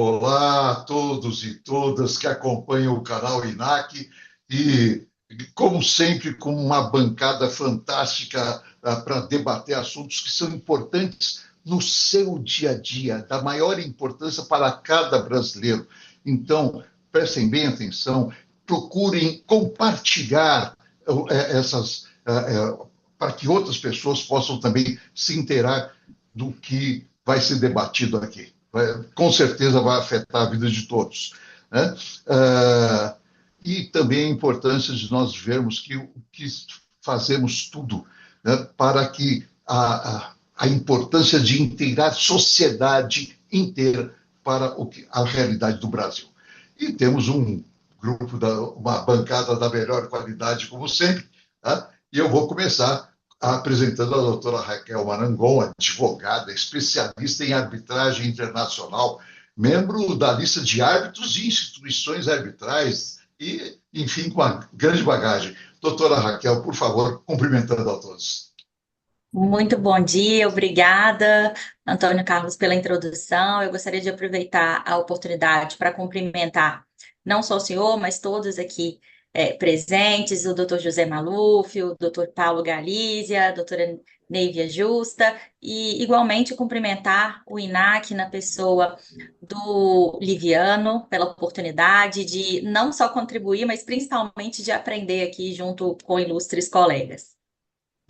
Olá a todos e todas que acompanham o canal INAC e, como sempre, com uma bancada fantástica para debater assuntos que são importantes no seu dia a dia, da maior importância para cada brasileiro. Então, prestem bem atenção, procurem compartilhar essas, para que outras pessoas possam também se inteirar do que vai ser debatido aqui. Com certeza vai afetar a vida de todos, né? E também a importância de nós vermos que fazemos tudo, né, para que a importância de inteirar a sociedade inteira para a realidade do Brasil. E temos um grupo, uma bancada da melhor qualidade, como sempre, né? E eu vou começar apresentando a doutora Raquel Marangon, advogada, especialista em arbitragem internacional, membro da lista de árbitros de instituições arbitrais e, enfim, com uma grande bagagem. Doutora Raquel, por favor, cumprimentando a todos. Muito bom dia, obrigada, Antônio Carlos, pela introdução. Eu gostaria de aproveitar a oportunidade para cumprimentar não só o senhor, mas todos aqui presentes, o doutor José Maluf, o doutor Paulo Galizia, a doutora Neivia Justa, e igualmente cumprimentar o INAC na pessoa do Liviano, pela oportunidade de não só contribuir, mas principalmente de aprender aqui junto com ilustres colegas.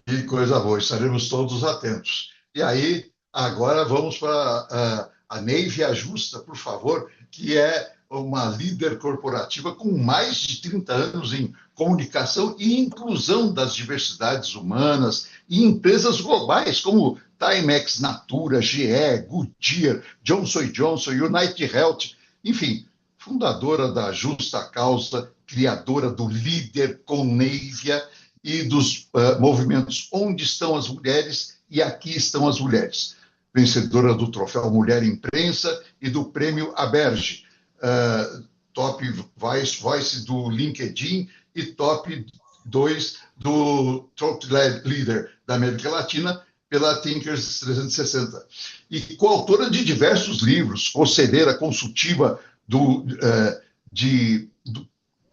Que coisa boa, estaremos todos atentos. E aí, agora vamos para a Neivia Justa, por favor, que é uma líder corporativa com mais de 30 anos em comunicação e inclusão das diversidades humanas e empresas globais como Timex, Natura, GE, Goodyear, Johnson Johnson, United Health, enfim, fundadora da Justa Causa, criadora do Líder com Neivia e dos movimentos Onde Estão as Mulheres e Aqui Estão as Mulheres, vencedora do Troféu Mulher Imprensa e do Prêmio Aberge, Top Voice do LinkedIn e Top 2 do Thought Leader da América Latina pela Thinkers 360. E coautora de diversos livros, conselheira consultiva do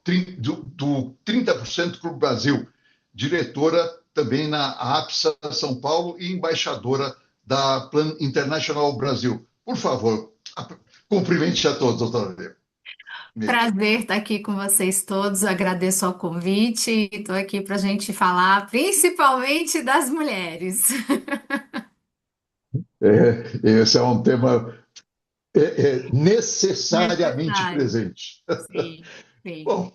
30% Clube Brasil, diretora também na APSA São Paulo e embaixadora da Plan International Brasil. Por favor, cumprimente a todos, doutora. Prazer estar aqui com vocês todos. Eu agradeço ao convite e estou aqui para a gente falar principalmente das mulheres. Esse é um tema necessariamente Necessário. presente. Sim, sim. Bom,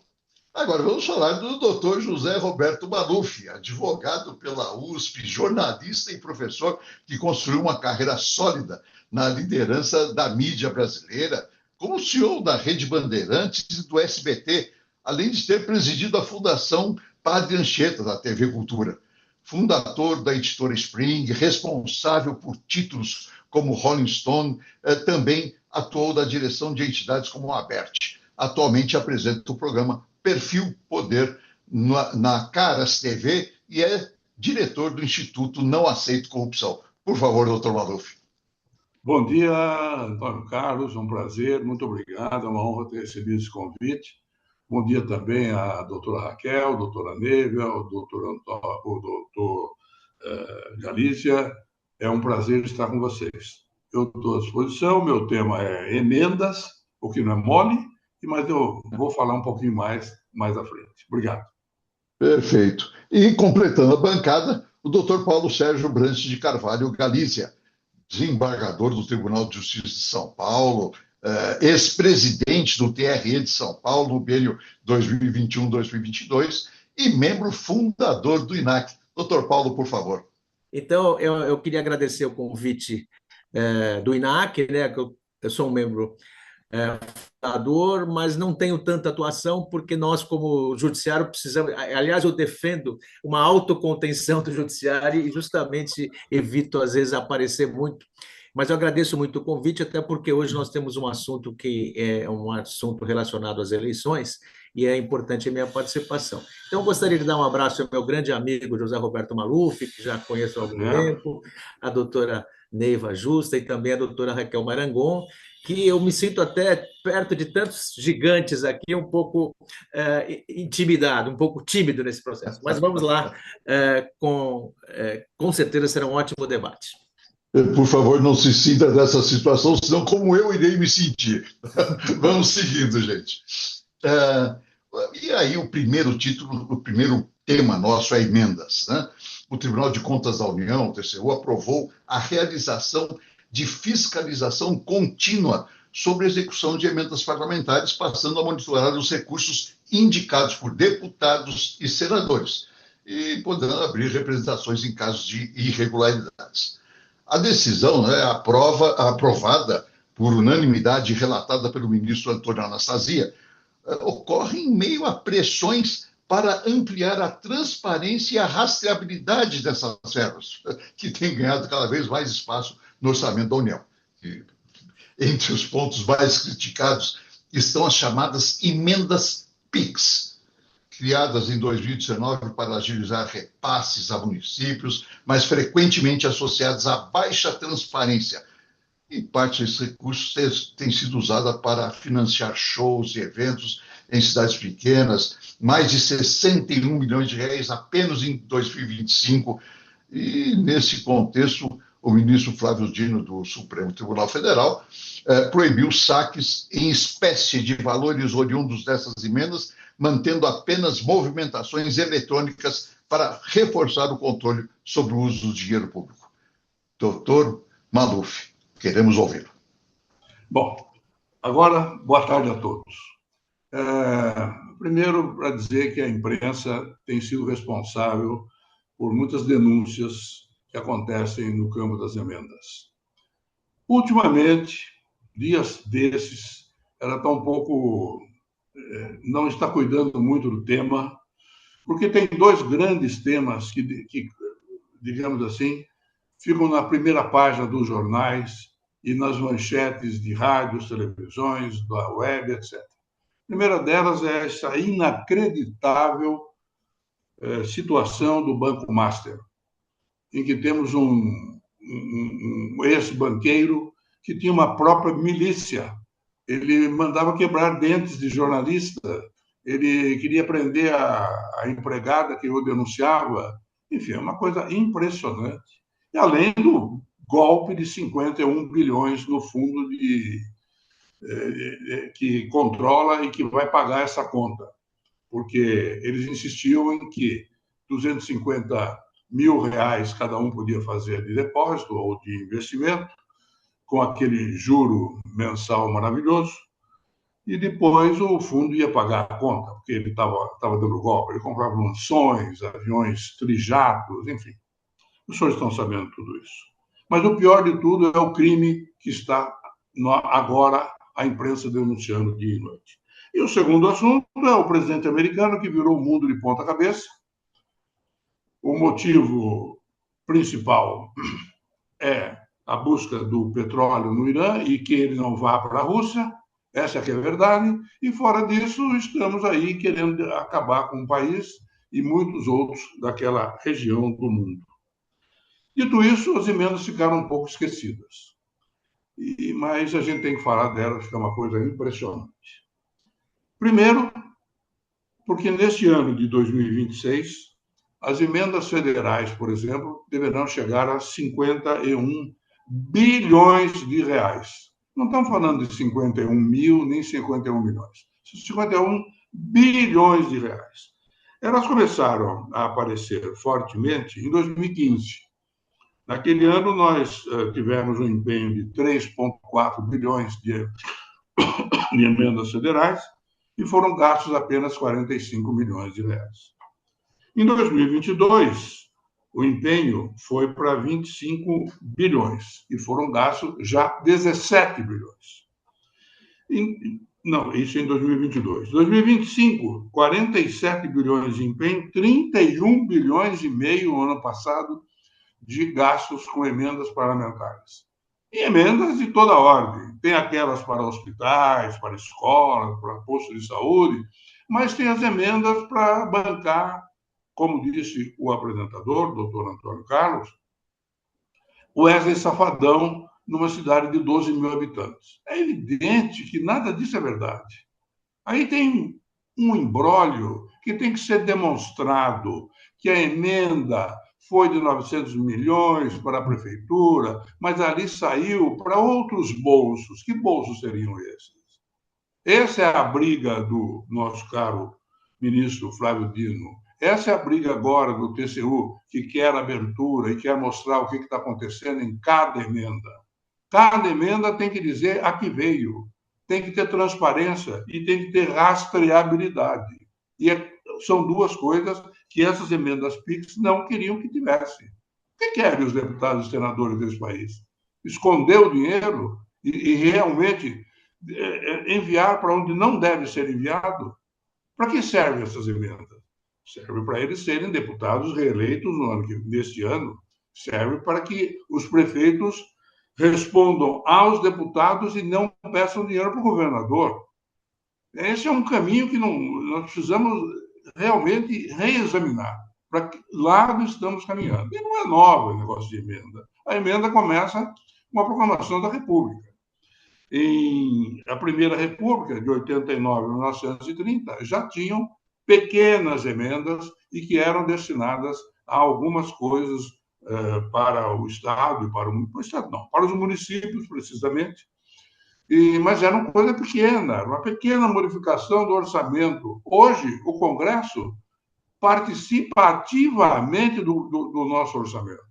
agora vamos falar do doutor José Roberto Maluf, advogado pela USP, jornalista e professor que construiu uma carreira sólida na liderança da mídia brasileira, como CEO da Rede Bandeirantes e do SBT, além de ter presidido a Fundação Padre Anchieta, da TV Cultura. Fundador da editora Spring, responsável por títulos como Rolling Stone, também atuou na direção de entidades como a Aberte. Atualmente apresenta o programa Perfil Poder na Caras TV e é diretor do Instituto Não Aceito Corrupção. Por favor, doutor Maluf. Bom dia, Antônio Carlos, um prazer, muito obrigado, é uma honra ter recebido esse convite. Bom dia também à doutora Raquel, doutora Nívia, o doutor Galícia, é um prazer estar com vocês. Eu estou à disposição, meu tema é emendas, o que não é mole, mas eu vou falar um pouquinho mais à frente. Obrigado. Perfeito. E completando a bancada, o doutor Paulo Sérgio Branches de Carvalho Galícia, desembargador do Tribunal de Justiça de São Paulo, ex-presidente do TRE de São Paulo no biênio 2021-2022 e membro fundador do INAC. Doutor Paulo, por favor. Então, eu queria agradecer o convite do INAC, né, que eu sou um membro fundador, mas não tenho tanta atuação, porque nós, como judiciário, precisamos... Aliás, eu defendo uma autocontenção do judiciário e justamente evito, às vezes, aparecer muito. Mas eu agradeço muito o convite, até porque hoje nós temos um assunto que é um assunto relacionado às eleições, e é importante a minha participação. Então, eu gostaria de dar um abraço ao meu grande amigo José Roberto Maluf, que já conheço há algum tempo, a doutora Neiva Justa e também a doutora Raquel Marangon, que eu me sinto até perto de tantos gigantes aqui, um pouco intimidado, um pouco tímido nesse processo. Mas vamos lá, com certeza será um ótimo debate. Por favor, não se sinta dessa situação, senão como eu irei me sentir. Vamos seguindo, gente. E aí o primeiro tema nosso é emendas, né? O Tribunal de Contas da União, o TCU, aprovou a realização de fiscalização contínua sobre a execução de emendas parlamentares, passando a monitorar os recursos indicados por deputados e senadores, e podendo abrir representações em casos de irregularidades. A decisão, né, aprovada por unanimidade relatada pelo ministro Antônio Anastasia, ocorre em meio a pressões para ampliar a transparência e a rastreabilidade dessas verbas, que têm ganhado cada vez mais espaço no orçamento da União. E, entre os pontos mais criticados estão as chamadas emendas PIX, criadas em 2019 para agilizar repasses a municípios, mas frequentemente associadas a baixa transparência. E parte desses recursos tem sido usada para financiar shows e eventos em cidades pequenas, mais de 61 milhões de reais apenas em 2025. E, nesse contexto, o ministro Flávio Dino, do Supremo Tribunal Federal, proibiu saques em espécie de valores oriundos dessas emendas, mantendo apenas movimentações eletrônicas para reforçar o controle sobre o uso do dinheiro público. Doutor Maluf, queremos ouvi-lo. Bom, agora, boa tarde a todos. Primeiro, para dizer que a imprensa tem sido responsável por muitas denúncias que acontecem no campo das emendas. Ultimamente, dias desses, ela está um pouco... não está cuidando muito do tema, porque tem dois grandes temas que, digamos assim, ficam na primeira página dos jornais e nas manchetes de rádios, televisões, da web, etc. A primeira delas é essa inacreditável situação do Banco Master, em que temos um ex-banqueiro que tinha uma própria milícia. Ele mandava quebrar dentes de jornalista, ele queria prender a empregada que o denunciava. Enfim, é uma coisa impressionante. E além do golpe de 51 bilhões no fundo que controla e que vai pagar essa conta. Porque eles insistiam em que 250 mil reais cada um podia fazer de depósito ou de investimento, com aquele juro mensal maravilhoso, e depois o fundo ia pagar a conta, porque ele estava dando golpe. Ele comprava mansões, aviões trijatos, enfim. Os senhores estão sabendo tudo isso. Mas o pior de tudo é o crime que está agora a imprensa denunciando dia e noite. E o segundo assunto é o presidente americano, que virou o mundo de ponta cabeça. O motivo principal é a busca do petróleo no Irã e que ele não vá para a Rússia, essa é que é a verdade, e fora disso estamos aí querendo acabar com o país e muitos outros daquela região do mundo. Dito isso, as emendas ficaram um pouco esquecidas, mas a gente tem que falar delas, que é uma coisa impressionante. Primeiro, porque neste ano de 2026, as emendas federais, por exemplo, deverão chegar a 51 bilhões de reais. Não estamos falando de 51 mil, nem 51 milhões. 51 bilhões de reais. Elas começaram a aparecer fortemente em 2015. Naquele ano, nós tivemos um empenho de 3,4 bilhões de emendas federais e foram gastos apenas 45 milhões de reais. Em 2022, o empenho foi para 25 bilhões e foram gastos já 17 bilhões. Não, isso em 2022. Em 2025, 47 bilhões de empenho, 31 bilhões e meio no ano passado de gastos com emendas parlamentares. E emendas de toda ordem. Tem aquelas para hospitais, para escolas, para postos de saúde, mas tem as emendas para bancar, como disse o apresentador, doutor Antônio Carlos, o Wesley Safadão, numa cidade de 12 mil habitantes. É evidente que nada disso é verdade. Aí tem um imbróglio que tem que ser demonstrado, que a emenda foi de 900 milhões para a prefeitura, mas ali saiu para outros bolsos. Que bolsos seriam esses? Essa é a briga do nosso caro ministro Flávio Dino. Essa é a briga agora do TCU, que quer abertura e quer mostrar o que está acontecendo em cada emenda. Cada emenda tem que dizer a que veio, tem que ter transparência e tem que ter rastreabilidade. E são duas coisas que essas emendas PIX não queriam que tivessem. O que querem os deputados e senadores desse país? Esconder o dinheiro e realmente enviar para onde não deve ser enviado? Para que servem essas emendas? Serve para eles serem deputados reeleitos neste ano. Serve para que os prefeitos respondam aos deputados e não peçam dinheiro para o governador. Esse é um caminho que nós precisamos realmente reexaminar. Para que lado estamos caminhando? E não é novo o negócio de emenda. A emenda começa com a proclamação da República. A Primeira República, de 89 a 1930, já tinham pequenas emendas e que eram destinadas a algumas coisas para o Estado e para os municípios, precisamente. Mas era uma coisa pequena, uma pequena modificação do orçamento. Hoje, o Congresso participa ativamente do nosso orçamento.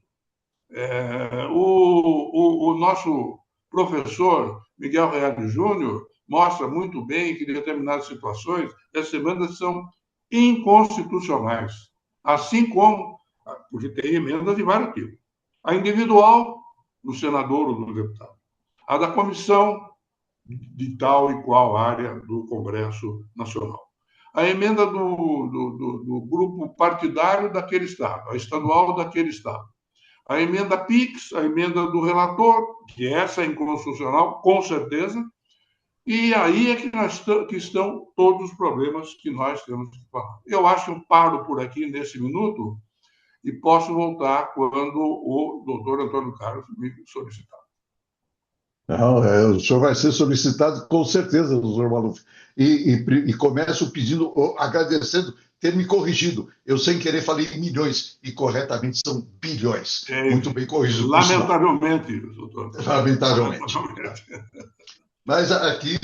O nosso professor Miguel Reale Júnior mostra muito bem que, em determinadas situações, essas emendas são inconstitucionais, assim como, porque tem emendas de vários tipos. A individual, do senador ou do deputado. A da comissão, de tal e qual área do Congresso Nacional. A emenda do grupo partidário daquele Estado, a estadual daquele Estado. A emenda PIX, a emenda do relator, que essa é inconstitucional, com certeza, e aí é que estão todos os problemas que nós temos que falar. Eu acho que eu paro por aqui nesse minuto e posso voltar quando o doutor Antônio Carlos me solicitar. Não, o senhor vai ser solicitado com certeza, doutor Maluf. E começo pedindo, agradecendo ter me corrigido. Eu, sem querer, falei milhões e corretamente são bilhões. Muito bem corrigido. Lamentavelmente, doutor. Lamentavelmente. Mas aqui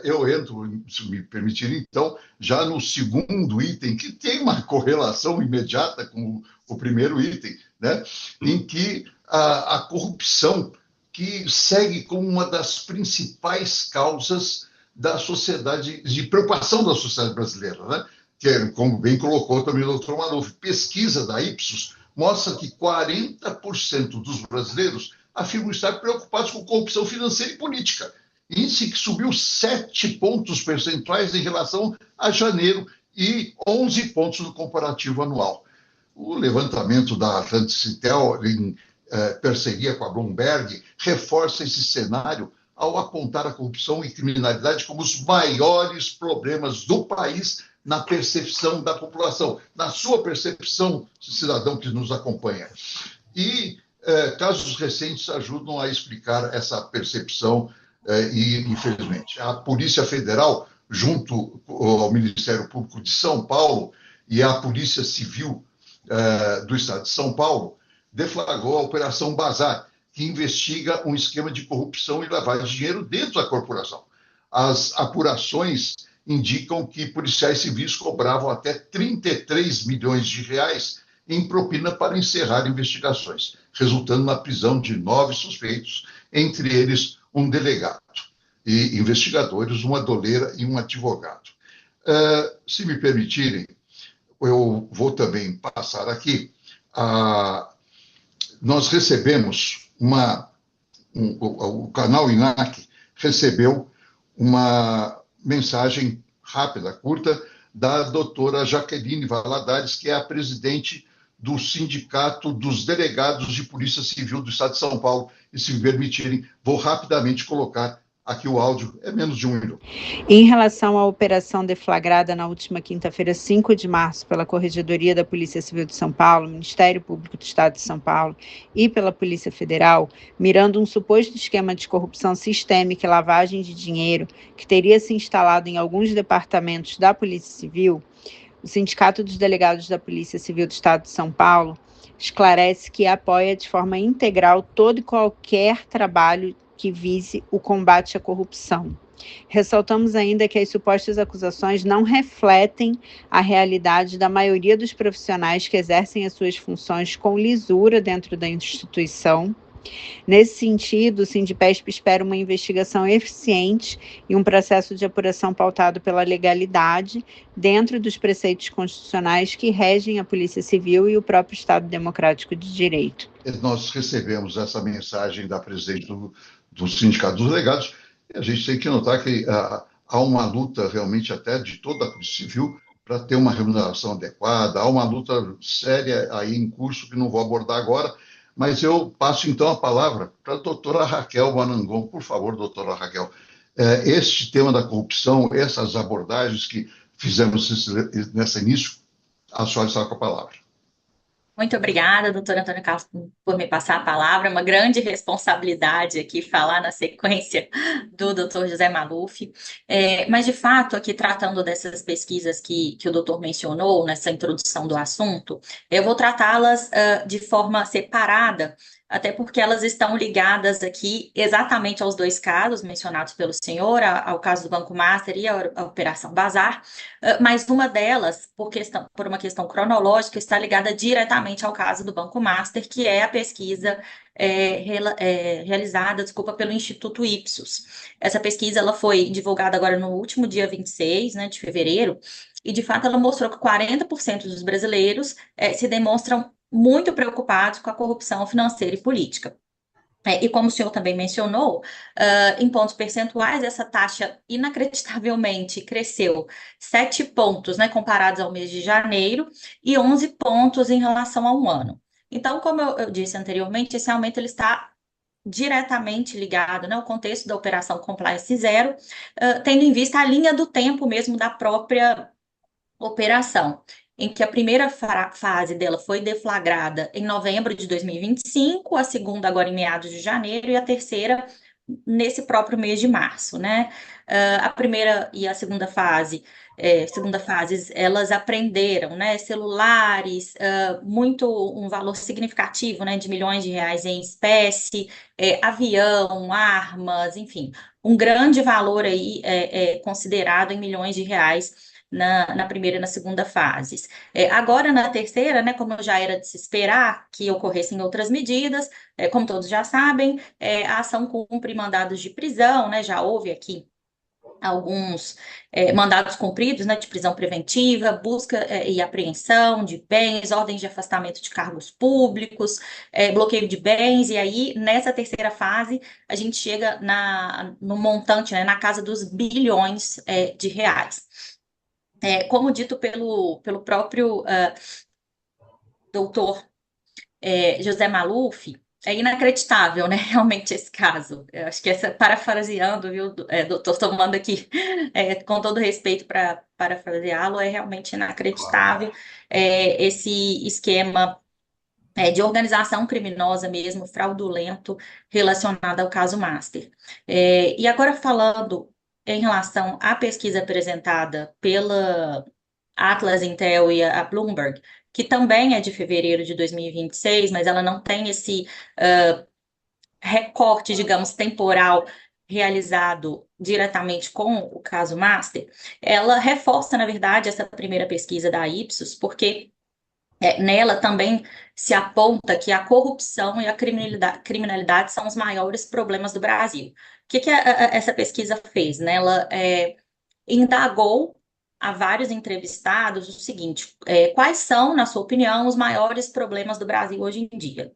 eu entro, se me permitir, então, já no segundo item, que tem uma correlação imediata com o primeiro item, né? Em que a corrupção, que segue como uma das principais causas da sociedade, de preocupação da sociedade brasileira, né? Que, como bem colocou também o doutor Maluf, pesquisa da Ipsos mostra que 40% dos brasileiros afirmam estar preocupados com corrupção financeira e política. Índice que subiu 7 pontos percentuais em relação a janeiro e 11 pontos no comparativo anual. O levantamento da Atlantis Intel, em parceria com a Bloomberg, reforça esse cenário ao apontar a corrupção e criminalidade como os maiores problemas do país na percepção da população, na sua percepção, cidadão que nos acompanha. E casos recentes ajudam a explicar essa percepção e, infelizmente, a Polícia Federal, junto ao Ministério Público de São Paulo e a Polícia Civil do Estado de São Paulo, deflagrou a Operação Bazar, que investiga um esquema de corrupção e lavagem de dinheiro dentro da corporação. As apurações indicam que policiais civis cobravam até 33 milhões de reais em propina para encerrar investigações, resultando na prisão de 9 suspeitos, entre eles um delegado, e investigadores, uma doleira e um advogado. Se me permitirem, eu vou também passar aqui. Nós recebemos o canal INAC recebeu uma mensagem rápida, curta, da doutora Jaqueline Valadares, que é a presidente do Sindicato dos Delegados de Polícia Civil do Estado de São Paulo. E, se me permitirem, vou rapidamente colocar Aqui o áudio é menos de 1 minuto. Em relação à operação deflagrada na última quinta-feira, 5 de março, pela Corregedoria da Polícia Civil de São Paulo, Ministério Público do Estado de São Paulo e pela Polícia Federal, mirando um suposto esquema de corrupção sistêmica e lavagem de dinheiro que teria se instalado em alguns departamentos da Polícia Civil, o Sindicato dos Delegados da Polícia Civil do Estado de São Paulo esclarece que apoia de forma integral todo e qualquer trabalho que vise o combate à corrupção. Ressaltamos ainda que as supostas acusações não refletem a realidade da maioria dos profissionais que exercem as suas funções com lisura dentro da instituição. Nesse sentido, o Sindipesp espera uma investigação eficiente e um processo de apuração pautado pela legalidade dentro dos preceitos constitucionais que regem a Polícia Civil e o próprio Estado Democrático de Direito. Nós recebemos essa mensagem da presidente do Sindicato dos Delegados e a gente tem que notar que há uma luta realmente até de toda a Polícia Civil para ter uma remuneração adequada, há uma luta séria aí em curso que não vou abordar agora. Mas eu passo, então, a palavra para a doutora Raquel Marangon. Por favor, doutora Raquel. Este tema da corrupção, essas abordagens que fizemos nesse início, a senhora está com a palavra. Muito obrigada, doutor Antônio Carlos, por me passar a palavra. É uma grande responsabilidade aqui falar na sequência do doutor José Maluf. Mas, de fato, aqui tratando dessas pesquisas que o doutor mencionou nessa introdução do assunto, eu vou tratá-las de forma separada, até porque elas estão ligadas aqui exatamente aos dois casos mencionados pelo senhor, ao caso do Banco Master e a Operação Bazar, mas uma delas, por uma questão cronológica, está ligada diretamente ao caso do Banco Master, que é a pesquisa realizada, pelo Instituto Ipsos. Essa pesquisa ela foi divulgada agora no último dia 26, de fevereiro, e de fato ela mostrou que 40% dos brasileiros se demonstram muito preocupados com a corrupção financeira e política. E como o senhor também mencionou, em pontos percentuais, essa taxa inacreditavelmente cresceu 7 pontos, comparados ao mês de janeiro, e 11 pontos em relação a um ano. Então, como eu disse anteriormente, esse aumento ele está diretamente ligado ao contexto da Operação Compliance Zero, tendo em vista a linha do tempo mesmo da própria operação, em que a primeira fase dela foi deflagrada em novembro de 2025, a segunda agora em meados de janeiro e a terceira nesse próprio mês de março, A primeira e a segunda fases, elas apreenderam, celulares, um valor significativo, de milhões de reais em espécie, avião, armas, enfim, um grande valor aí considerado em milhões de reais na primeira e na segunda fases. Agora, na terceira, como já era de se esperar que ocorressem outras medidas, como todos já sabem, a ação cumpre mandados de prisão, já houve aqui alguns mandados cumpridos, de prisão preventiva, busca e apreensão de bens, ordens de afastamento de cargos públicos, bloqueio de bens, e aí, nessa terceira fase, a gente chega no montante, na casa dos bilhões de reais. Como dito pelo próprio doutor José Maluf, é inacreditável, realmente esse caso. Eu acho que parafraseando, viu, doutor, tomando aqui com todo respeito para parafraseá-lo, é realmente inacreditável esse esquema de organização criminosa mesmo, fraudulento, relacionado ao caso Master. E agora falando em relação à pesquisa apresentada pela Atlas Intel e a Bloomberg, que também é de fevereiro de 2026, mas ela não tem esse recorte, digamos, temporal realizado diretamente com o caso Master, ela reforça, na verdade, essa primeira pesquisa da Ipsos, porque nela também se aponta que a corrupção e a criminalidade são os maiores problemas do Brasil. O que essa pesquisa fez? Ela indagou a vários entrevistados o seguinte: quais são, na sua opinião, os maiores problemas do Brasil hoje em dia?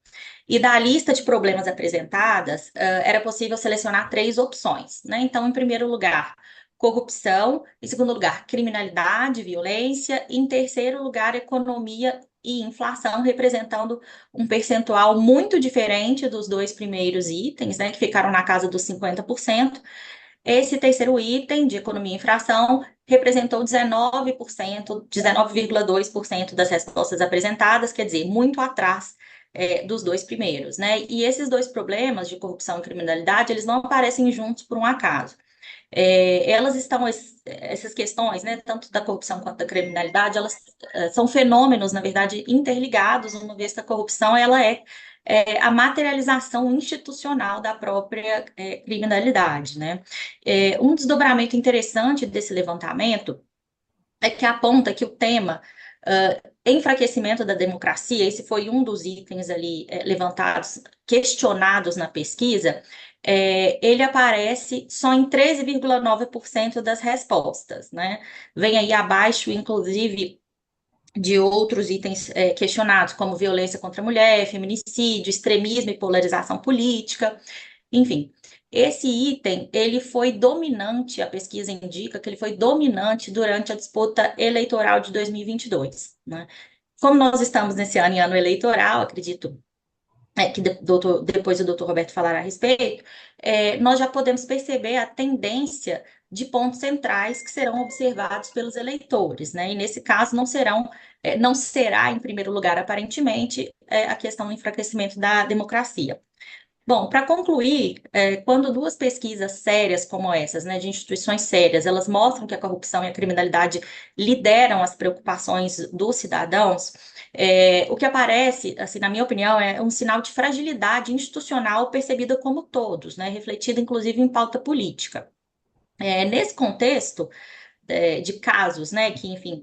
E da lista de problemas apresentadas, era possível selecionar 3 opções, Então, em primeiro lugar, corrupção, em segundo lugar, criminalidade, violência, e em terceiro lugar, economia e inflação, representando um percentual muito diferente dos 2 primeiros itens, que ficaram na casa dos 50%, Esse terceiro item de economia e infração representou 19,2% das respostas apresentadas, quer dizer, muito atrás dos dois primeiros, né? E esses dois problemas de corrupção e criminalidade, eles não aparecem juntos por um acaso. Elas estão, essas questões, né, tanto da corrupção quanto da criminalidade, elas são fenômenos, na verdade, interligados, uma vez que a corrupção ela é a materialização institucional da própria criminalidade, né? Um desdobramento interessante desse levantamento é que aponta que o tema enfraquecimento da democracia, esse foi um dos itens ali levantados, questionados na pesquisa, ele aparece só em 13,9% das respostas, né? Vem aí abaixo, inclusive, de outros itens questionados, como violência contra a mulher, feminicídio, extremismo e polarização política, enfim. Esse item, ele foi dominante, a pesquisa indica que ele foi dominante durante a disputa eleitoral de 2022, né? Como nós estamos nesse ano em ano eleitoral, acredito que depois o doutor Roberto falará a respeito, nós já podemos perceber a tendência de pontos centrais que serão observados pelos eleitores, né? E nesse caso não será, em primeiro lugar, aparentemente, a questão do enfraquecimento da democracia. Bom, para concluir, quando duas pesquisas sérias como essas, né, de instituições sérias, elas mostram que a corrupção e a criminalidade lideram as preocupações dos cidadãos, o que aparece, assim, na minha opinião, é um sinal de fragilidade institucional percebida como todos, né, refletida inclusive em pauta política. Nesse contexto de casos, né, que, enfim,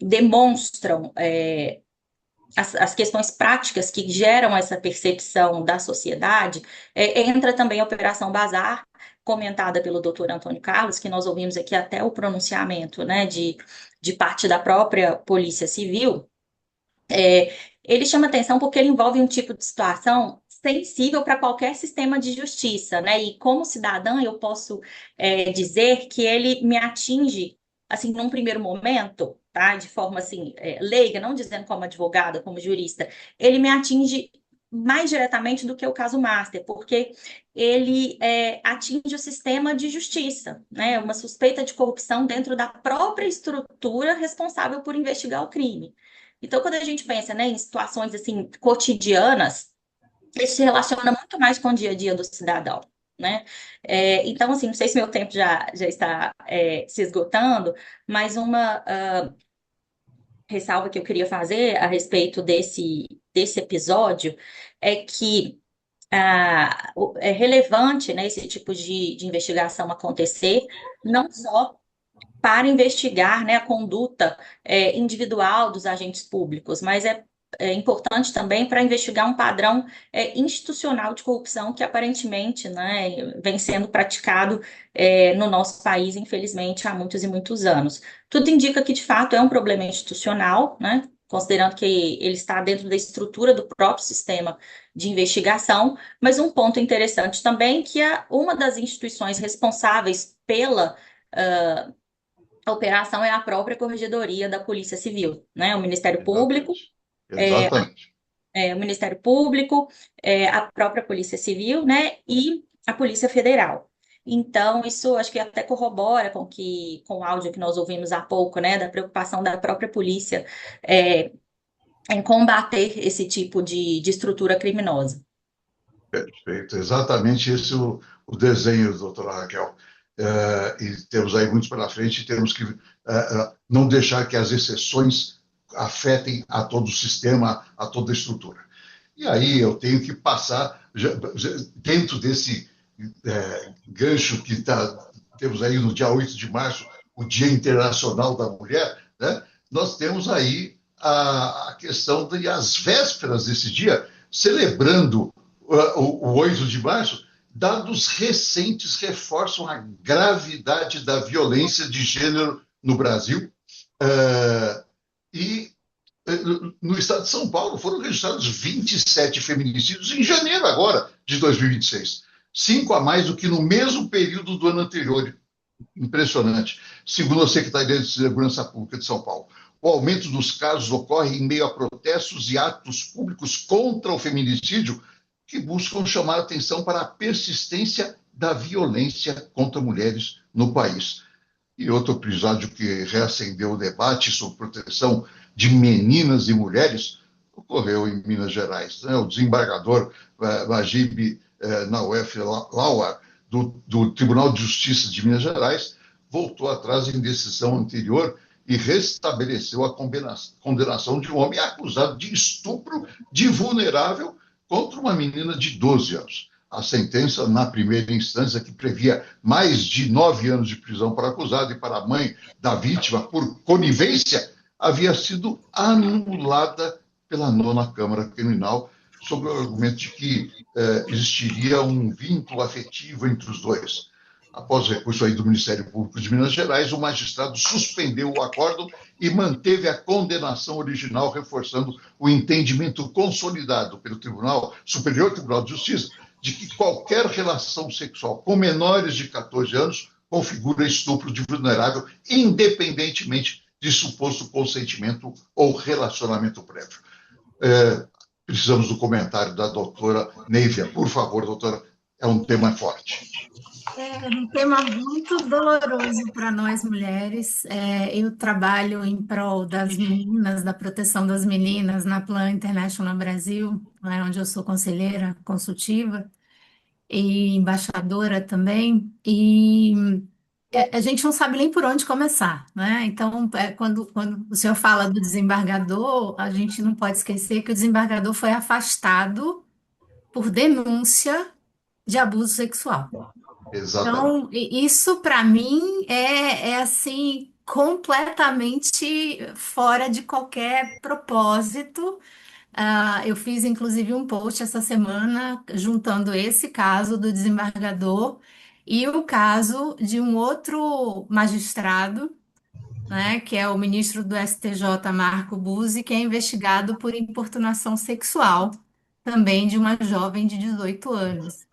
demonstram as questões práticas que geram essa percepção da sociedade, entra também a Operação Bazar, comentada pelo doutor Antônio Carlos, que nós ouvimos aqui até o pronunciamento, né, de parte da própria Polícia Civil. Ele chama atenção porque ele envolve um tipo de situação sensível para qualquer sistema de justiça, né, e como cidadã eu posso dizer que ele me atinge, assim, num primeiro momento, tá? De forma, assim, leiga, não dizendo como advogada, como jurista, ele me atinge mais diretamente do que o caso Master, porque ele atinge o sistema de justiça, né? Uma suspeita de corrupção dentro da própria estrutura responsável por investigar o crime. Então, quando a gente pensa, né, em situações, assim, cotidianas, isso se relaciona muito mais com o dia a dia do cidadão, né? Então, assim, não sei se meu tempo já está se esgotando, mas uma ressalva que eu queria fazer a respeito desse episódio é que é relevante, né, esse tipo de investigação acontecer, não só para investigar, né, a conduta individual dos agentes públicos, mas é importante também para investigar um padrão institucional de corrupção que aparentemente, né, vem sendo praticado no nosso país, infelizmente, há muitos e muitos anos. Tudo indica que, de fato, é um problema institucional, né, considerando que ele está dentro da estrutura do próprio sistema de investigação, mas um ponto interessante também que uma das instituições responsáveis pela a operação é a própria Corregedoria da Polícia Civil, né? O Ministério Público, Exatamente. o Ministério Público, a própria Polícia Civil, né? E a Polícia Federal. Então, isso acho que até corrobora com o áudio que nós ouvimos há pouco, né? Da preocupação da própria polícia em combater esse tipo de estrutura criminosa. Perfeito, exatamente esse o desenho, doutora Raquel. E temos aí muitos pela frente, temos que não deixar que as exceções afetem a todo o sistema, a toda a estrutura. E aí eu tenho que passar, dentro desse gancho que temos aí no dia 8 de março, o Dia Internacional da Mulher, né? Nós temos aí a questão das vésperas desse dia, celebrando o 8 de março, dados recentes reforçam a gravidade da violência de gênero no Brasil. E no estado de São Paulo foram registrados 27 feminicídios em janeiro agora de 2026. 5 a mais do que no mesmo período do ano anterior. Impressionante. Segundo a Secretaria de Segurança Pública de São Paulo. O aumento dos casos ocorre em meio a protestos e atos públicos contra o feminicídio que buscam chamar a atenção para a persistência da violência contra mulheres no país. E outro episódio que reacendeu o debate sobre proteção de meninas e mulheres ocorreu em Minas Gerais. Né? O desembargador Wajib Nawef Lawar, do Tribunal de Justiça de Minas Gerais, voltou atrás em decisão anterior e restabeleceu a condenação de um homem acusado de estupro de vulnerável contra uma menina de 12 anos. A sentença, na primeira instância, que previa mais de 9 anos de prisão para o acusado e para a mãe da vítima por conivência, havia sido anulada pela 9ª Câmara Criminal, sob o argumento de que existiria um vínculo afetivo entre os dois. Após o recurso aí do Ministério Público de Minas Gerais, o magistrado suspendeu o acórdão e manteve a condenação original, reforçando o entendimento consolidado pelo Superior Tribunal de Justiça de que qualquer relação sexual com menores de 14 anos configura estupro de vulnerável, independentemente de suposto consentimento ou relacionamento prévio. Precisamos do comentário da doutora Neivia. Por favor, doutora, é um tema forte. É um tema muito doloroso para nós mulheres. Eu trabalho em prol das meninas, da proteção das meninas na Plan International Brasil, onde eu sou conselheira consultiva e embaixadora também. E a gente não sabe nem por onde começar, né? Então, quando o senhor fala do desembargador, a gente não pode esquecer que o desembargador foi afastado por denúncia de abuso sexual. Exatamente. Então, isso para mim é assim completamente fora de qualquer propósito. Eu fiz inclusive um post essa semana juntando esse caso do desembargador e o caso de um outro magistrado, né, que é o ministro do STJ, Marco Buzzi, que é investigado por importunação sexual, também de uma jovem de 18 anos.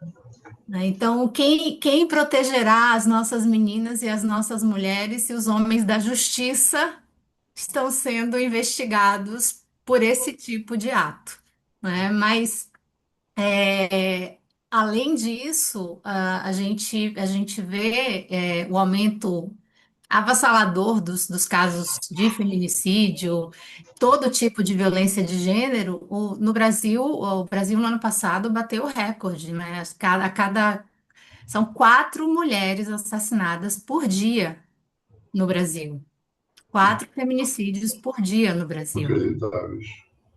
Né? Então, quem protegerá as nossas meninas e as nossas mulheres se os homens da justiça estão sendo investigados por esse tipo de ato? Né? Mas, além disso, a gente vê o aumento avassalador dos casos de feminicídio, todo tipo de violência de gênero. No Brasil, o Brasil no ano passado bateu o recorde, né? São 4 mulheres assassinadas por dia no Brasil. 4 feminicídios por dia no Brasil. Inacreditáveis.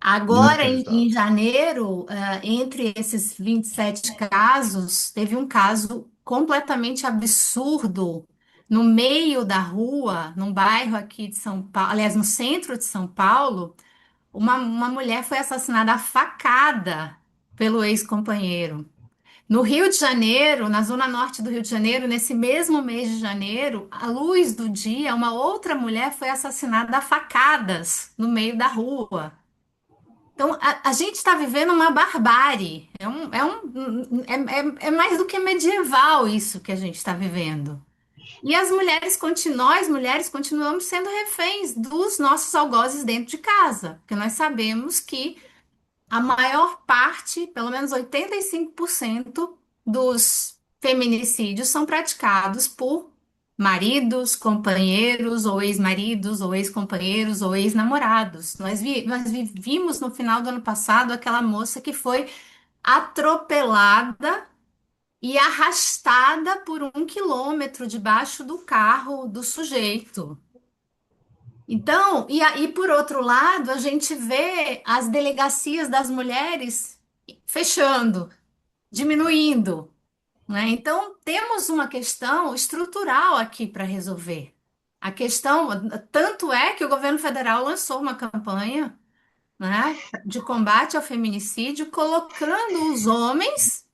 Agora, em janeiro, entre esses 27 casos, teve um caso completamente absurdo no meio da rua, num bairro aqui de São Paulo, aliás, no centro de São Paulo, uma mulher foi assassinada a facada pelo ex-companheiro. No Rio de Janeiro, na zona norte do Rio de Janeiro, nesse mesmo mês de janeiro, à luz do dia, uma outra mulher foi assassinada a facadas no meio da rua. Então, a gente está vivendo uma barbárie. É mais do que medieval isso que a gente está vivendo. E nós mulheres continuamos sendo reféns dos nossos algozes dentro de casa, porque nós sabemos que a maior parte, pelo menos 85% dos feminicídios são praticados por maridos, companheiros, ou ex-maridos, ou ex-companheiros, ou ex-namorados. Nós vimos no final do ano passado aquela moça que foi atropelada e arrastada por 1 quilômetro debaixo do carro do sujeito. Então, e aí, por outro lado, a gente vê as delegacias das mulheres fechando, diminuindo, né? Então, temos uma questão estrutural aqui para resolver. A questão, tanto é que o governo federal lançou uma campanha, né, de combate ao feminicídio, colocando os homens,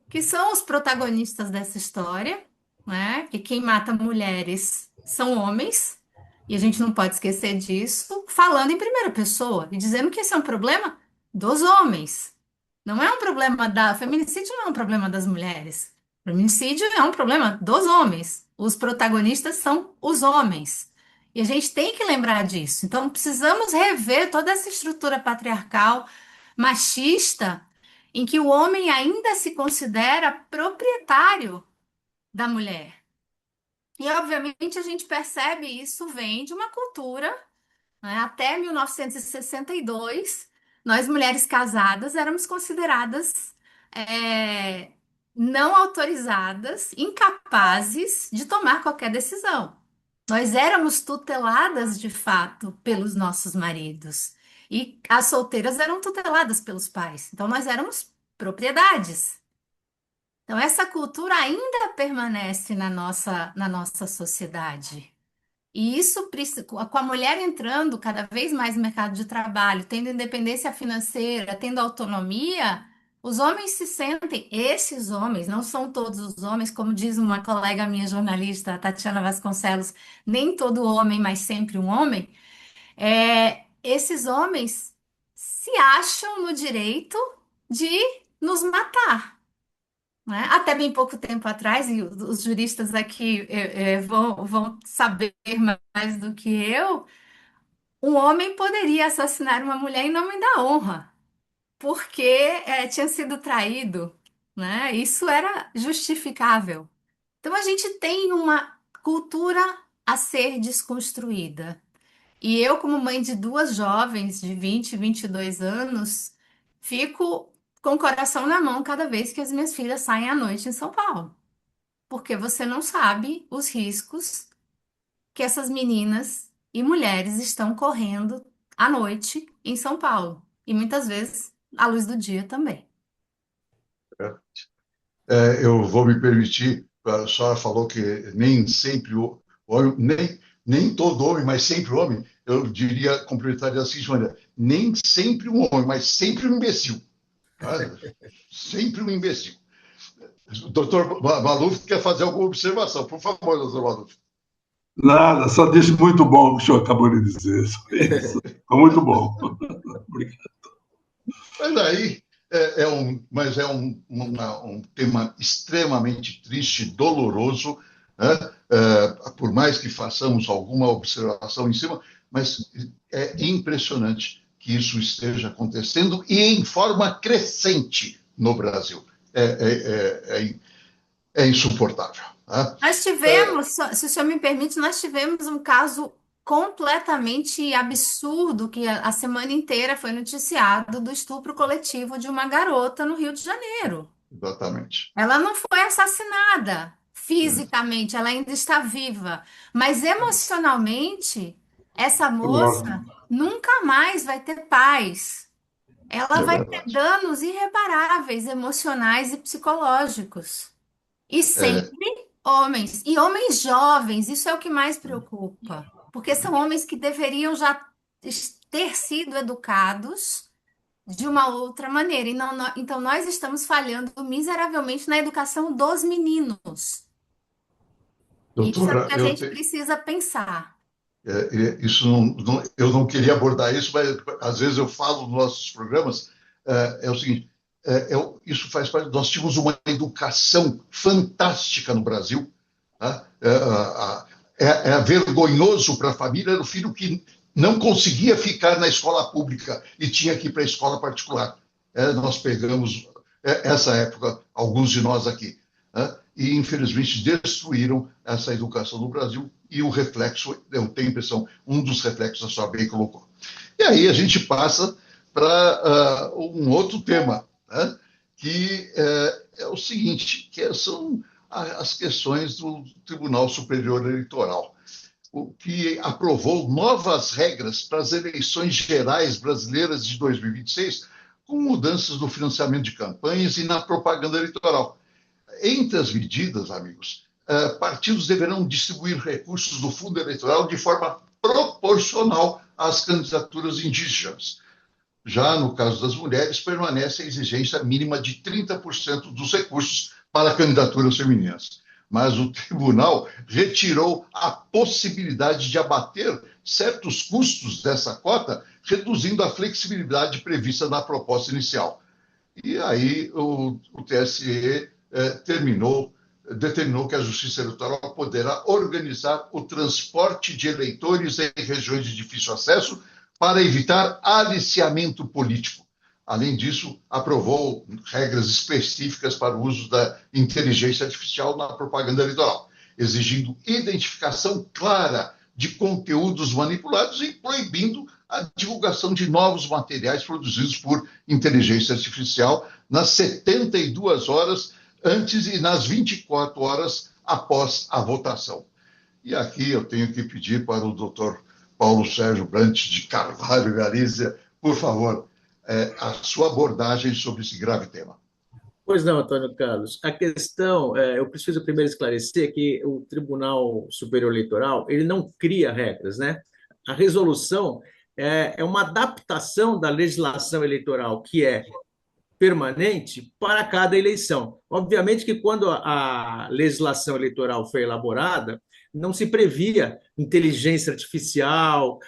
que são os protagonistas dessa história, né, que quem mata mulheres são homens, e a gente não pode esquecer disso, falando em primeira pessoa e dizendo que esse é um problema dos homens. Não é um problema Feminicídio não é um problema das mulheres. Feminicídio é um problema dos homens. Os protagonistas são os homens. E a gente tem que lembrar disso. Então, precisamos rever toda essa estrutura patriarcal, machista, em que o homem ainda se considera proprietário da mulher. E, obviamente, a gente percebe isso vem de uma cultura, né? Até 1962, nós mulheres casadas éramos consideradas é, não autorizadas, incapazes de tomar qualquer decisão. Nós éramos tuteladas de fato pelos nossos maridos e as solteiras eram tuteladas pelos pais. Então nós éramos propriedades. Então essa cultura ainda permanece na nossa sociedade. E isso, com a mulher entrando cada vez mais no mercado de trabalho, tendo independência financeira, tendo autonomia, os homens se sentem, esses homens, não são todos os homens, como diz uma colega minha jornalista, a Tatiana Vasconcelos, nem todo homem, mas sempre um homem, esses homens se acham no direito de nos matar. Né? Até bem pouco tempo atrás, e os juristas aqui vão saber mais do que eu, um homem poderia assassinar uma mulher em nome da honra, porque tinha sido traído, né? Isso era justificável. Então a gente tem uma cultura a ser desconstruída. E eu, como mãe de duas jovens de 20 e 22 anos, fico com o coração na mão cada vez que as minhas filhas saem à noite em São Paulo. Porque você não sabe os riscos que essas meninas e mulheres estão correndo à noite em São Paulo. E muitas vezes à luz do dia também. Eu vou me permitir, a senhora falou que nem sempre o homem, nem todo homem, mas sempre o homem, eu diria, complementaria da seguinte maneira, nem sempre um homem, mas sempre um imbecil. Tá? Sempre um imbecil. O doutor Maluf quer fazer alguma observação. Por favor, doutor Maluf. Nada, só disse muito bom o que o senhor acabou de dizer. Isso. Foi muito bom. Obrigado. Mas aí é um tema extremamente triste, doloroso, né? Por mais que façamos alguma observação em cima, mas é impressionante que isso esteja acontecendo e em forma crescente no Brasil. É insuportável. Né? Nós tivemos, se o senhor me permite, nós tivemos um caso completamente absurdo que a semana inteira foi noticiado do estupro coletivo de uma garota no Rio de Janeiro. Exatamente. Ela não foi assassinada fisicamente, ela ainda está viva, mas emocionalmente, essa moça nunca mais vai ter paz. Ela vai ter danos irreparáveis emocionais e psicológicos. E sempre homens, e homens jovens, isso é o que mais preocupa, porque são homens que deveriam já ter sido educados de uma outra maneira. E então nós estamos falhando miseravelmente na educação dos meninos. Isso é o Doutora, que a gente precisa pensar. Isso eu não queria abordar isso, mas às vezes eu falo nos nossos programas, é o seguinte, isso faz parte, nós tínhamos uma educação fantástica no Brasil, tá? É vergonhoso para a família, era o filho que não conseguia ficar na escola pública e tinha que ir para a escola particular. Nós pegamos essa época, alguns de nós aqui, né? E infelizmente destruíram essa educação no Brasil e o reflexo, eu tenho a impressão, um dos reflexos a sua bem colocou. E aí a gente passa para um outro tema, né? Que é o seguinte, que são as questões do Tribunal Superior Eleitoral, o que aprovou novas regras para as eleições gerais brasileiras de 2026, com mudanças no financiamento de campanhas e na propaganda eleitoral. Entre as medidas, amigos, partidos deverão distribuir recursos do fundo eleitoral de forma proporcional às candidaturas indígenas. Já no caso das mulheres, permanece a exigência mínima de 30% dos recursos para candidaturas femininas. Mas o tribunal retirou a possibilidade de abater certos custos dessa cota, reduzindo a flexibilidade prevista na proposta inicial. E aí o TSE determinou que a Justiça Eleitoral poderá organizar o transporte de eleitores em regiões de difícil acesso para evitar aliciamento político. Além disso, aprovou regras específicas para o uso da inteligência artificial na propaganda eleitoral, exigindo identificação clara de conteúdos manipulados e proibindo a divulgação de novos materiais produzidos por inteligência artificial nas 72 horas antes e nas 24 horas após a votação. E aqui eu tenho que pedir para o doutor Paulo Sérgio Brant de Carvalho Galizia, por favor, a sua abordagem sobre esse grave tema. Pois não, Antônio Carlos. A questão, eu preciso primeiro esclarecer que o Tribunal Superior Eleitoral, ele não cria regras, né? A resolução é uma adaptação da legislação eleitoral, que é permanente para cada eleição. Obviamente que quando a legislação eleitoral foi elaborada, não se previa inteligência artificial,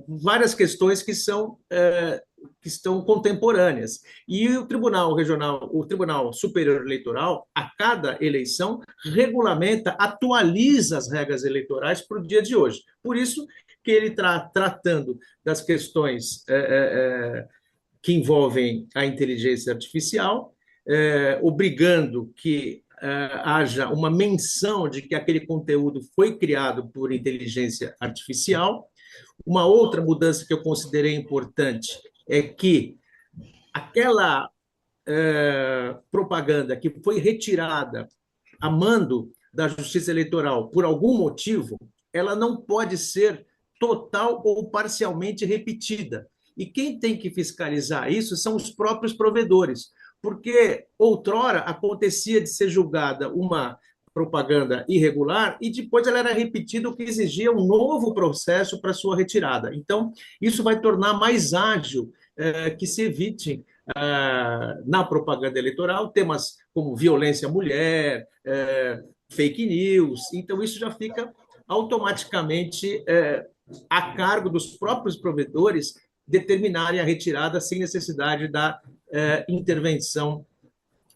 várias questões que estão contemporâneas. E o Tribunal Superior Eleitoral, a cada eleição, regulamenta, atualiza as regras eleitorais para o dia de hoje. Por isso que ele está tratando das questões que envolvem a inteligência artificial, obrigando que haja uma menção de que aquele conteúdo foi criado por inteligência artificial. Uma outra mudança que eu considerei importante é que aquela propaganda que foi retirada a mando da Justiça Eleitoral por algum motivo, ela não pode ser total ou parcialmente repetida. E quem tem que fiscalizar isso são os próprios provedores, porque outrora acontecia de ser julgada uma propaganda irregular e depois ela era repetida, o que exigia um novo processo para sua retirada. Então, isso vai tornar mais ágil que se evite na propaganda eleitoral temas como violência à mulher, fake news. Então, isso já fica automaticamente a cargo dos próprios provedores determinarem a retirada sem necessidade da intervenção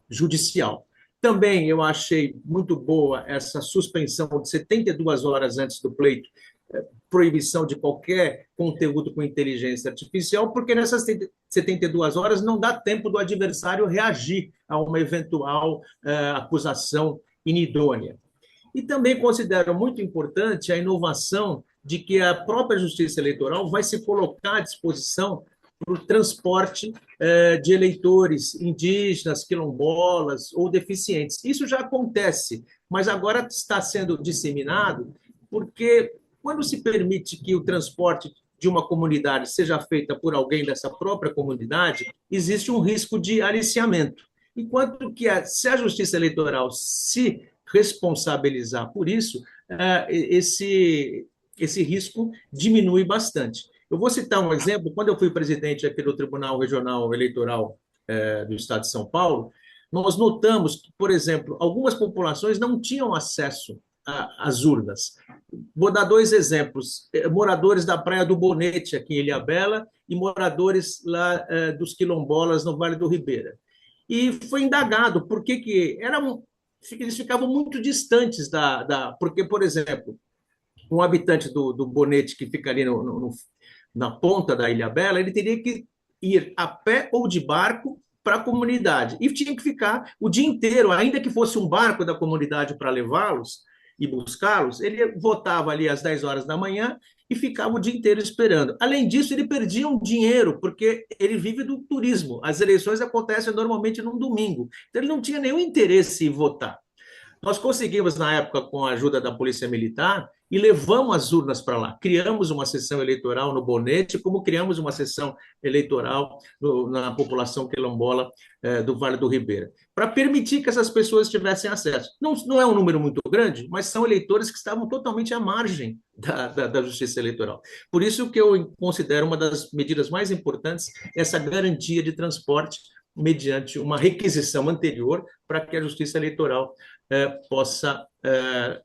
judicial. Também eu achei muito boa essa suspensão de 72 horas antes do pleito, proibição de qualquer conteúdo com inteligência artificial, porque nessas 72 horas não dá tempo do adversário reagir a uma eventual acusação inidônea. E também considero muito importante a inovação de que a própria Justiça Eleitoral vai se colocar à disposição para o transporte de eleitores indígenas, quilombolas ou deficientes. Isso já acontece, mas agora está sendo disseminado porque, quando se permite que o transporte de uma comunidade seja feita por alguém dessa própria comunidade, existe um risco de aliciamento. Enquanto que, se a Justiça Eleitoral se responsabilizar por isso, esse risco diminui bastante. Eu vou citar um exemplo. Quando eu fui presidente aqui do Tribunal Regional Eleitoral do Estado de São Paulo, nós notamos que, por exemplo, algumas populações não tinham acesso às urnas. Vou dar dois exemplos. Moradores da Praia do Bonete, aqui em Ilhabela, e moradores lá dos quilombolas, no Vale do Ribeira. E foi indagado por que eles ficavam muito distantes porque, por exemplo, um habitante do Bonete que fica ali na ponta da Ilhabela, ele teria que ir a pé ou de barco para a comunidade. E tinha que ficar o dia inteiro, ainda que fosse um barco da comunidade para levá-los e buscá-los, ele votava ali às 10 horas da manhã e ficava o dia inteiro esperando. Além disso, ele perdia um dinheiro, porque ele vive do turismo. As eleições acontecem normalmente num domingo. Então, ele não tinha nenhum interesse em votar. Nós conseguimos, na época, com a ajuda da Polícia Militar, e levamos as urnas para lá. Criamos uma sessão eleitoral no Bonete, como criamos uma sessão eleitoral na população quilombola do Vale do Ribeira, para permitir que essas pessoas tivessem acesso. Não é um número muito grande, mas são eleitores que estavam totalmente à margem da Justiça Eleitoral. Por isso que eu considero uma das medidas mais importantes essa garantia de transporte mediante uma requisição anterior para que a Justiça Eleitoral possa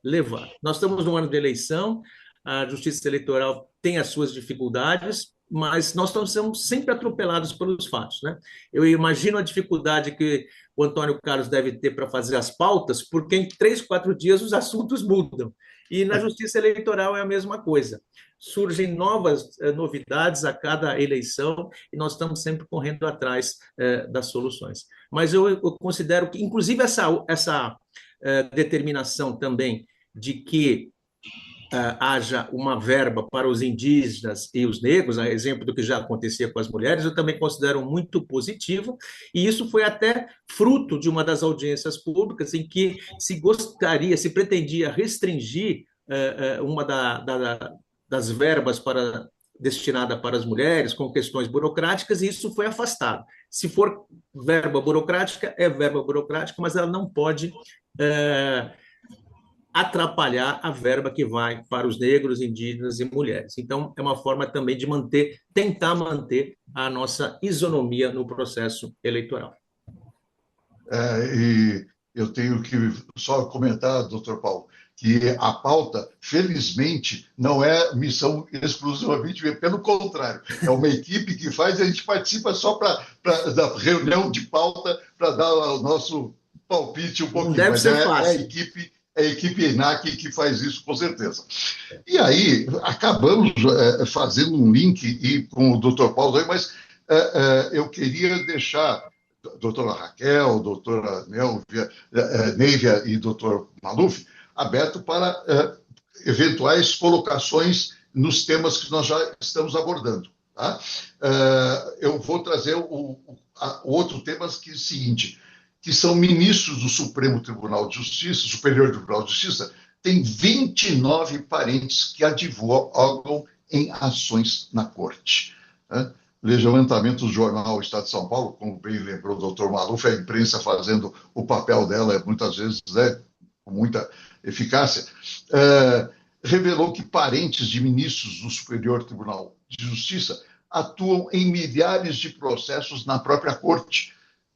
levar. Nós estamos num ano de eleição, a Justiça Eleitoral tem as suas dificuldades, mas nós estamos sempre atropelados pelos fatos, né? Eu imagino a dificuldade que o Antônio Carlos deve ter para fazer as pautas, porque em 3, 4 dias os assuntos mudam. E na Justiça Eleitoral é a mesma coisa. Surgem novas novidades a cada eleição e nós estamos sempre correndo atrás das soluções. Mas eu considero que, inclusive, essa determinação também de que haja uma verba para os indígenas e os negros, a exemplo do que já acontecia com as mulheres, eu também considero muito positivo, e isso foi até fruto de uma das audiências públicas em que se pretendia restringir uma das verbas destinada para as mulheres, com questões burocráticas, e isso foi afastado. Se for verba burocrática, é verba burocrática, mas ela não pode atrapalhar a verba que vai para os negros, indígenas e mulheres. Então, é uma forma também de tentar manter a nossa isonomia no processo eleitoral. E eu tenho que só comentar, doutor Paulo, que a pauta, felizmente, não é missão exclusivamente, pelo contrário, é uma equipe que faz, a gente participa só da reunião de pauta para dar o nosso palpite um pouquinho, mas é a equipe ENAC que faz isso, com certeza. E aí, acabamos fazendo um link com o doutor Paulo, mas eu queria deixar a doutora Raquel, a doutora Nívia e o doutor Maluf aberto para eventuais colocações nos temas que nós já estamos abordando. Tá? Eu vou trazer o outro tema, que é o seguinte, que são ministros do Supremo Tribunal de Justiça, Superior Tribunal de Justiça, tem 29 parentes que advogam em ações na corte. Né? Levantamento do jornal Estado de São Paulo, como bem lembrou o doutor Maluf, a imprensa fazendo o papel dela, muitas vezes, com muita eficácia, revelou que parentes de ministros do Superior Tribunal de Justiça atuam em milhares de processos na própria corte.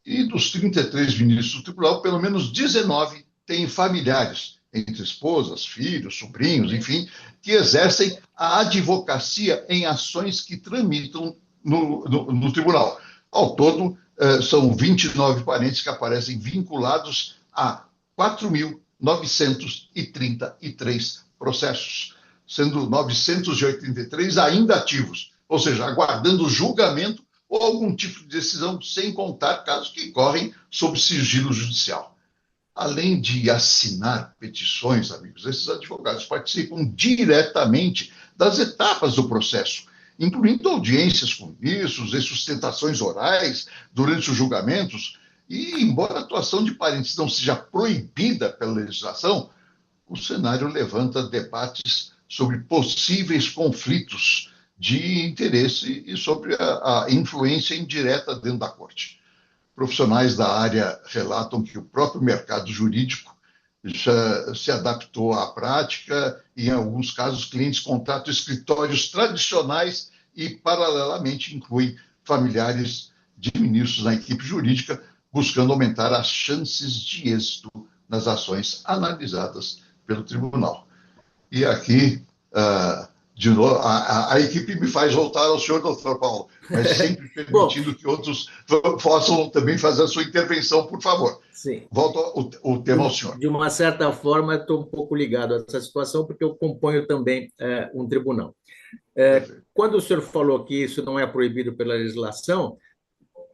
E dos 33 ministros do tribunal, pelo menos 19 têm familiares, entre esposas, filhos, sobrinhos, enfim, que exercem a advocacia em ações que tramitam no tribunal. Ao todo, são 29 parentes que aparecem vinculados a 4.933 processos, sendo 983 ainda ativos, ou seja, aguardando julgamento ou algum tipo de decisão, sem contar casos que correm sob sigilo judicial. Além de assinar petições, amigos, esses advogados participam diretamente das etapas do processo, incluindo audiências com ministros e sustentações orais durante os julgamentos. E, embora a atuação de parentes não seja proibida pela legislação, o cenário levanta debates sobre possíveis conflitos de interesse e sobre a influência indireta dentro da corte. Profissionais da área relatam que o próprio mercado jurídico já se adaptou à prática e, em alguns casos, clientes contratam escritórios tradicionais e, paralelamente, incluem familiares de ministros na equipe jurídica, buscando aumentar as chances de êxito nas ações analisadas pelo tribunal. E aqui, de novo, a equipe me faz voltar ao senhor, doutor Paulo, mas sempre permitindo que outros possam também fazer a sua intervenção, por favor. Sim. Volto o tema ao senhor. De uma certa forma, estou um pouco ligado a essa situação, porque eu componho também um tribunal. Quando o senhor falou que isso não é proibido pela legislação,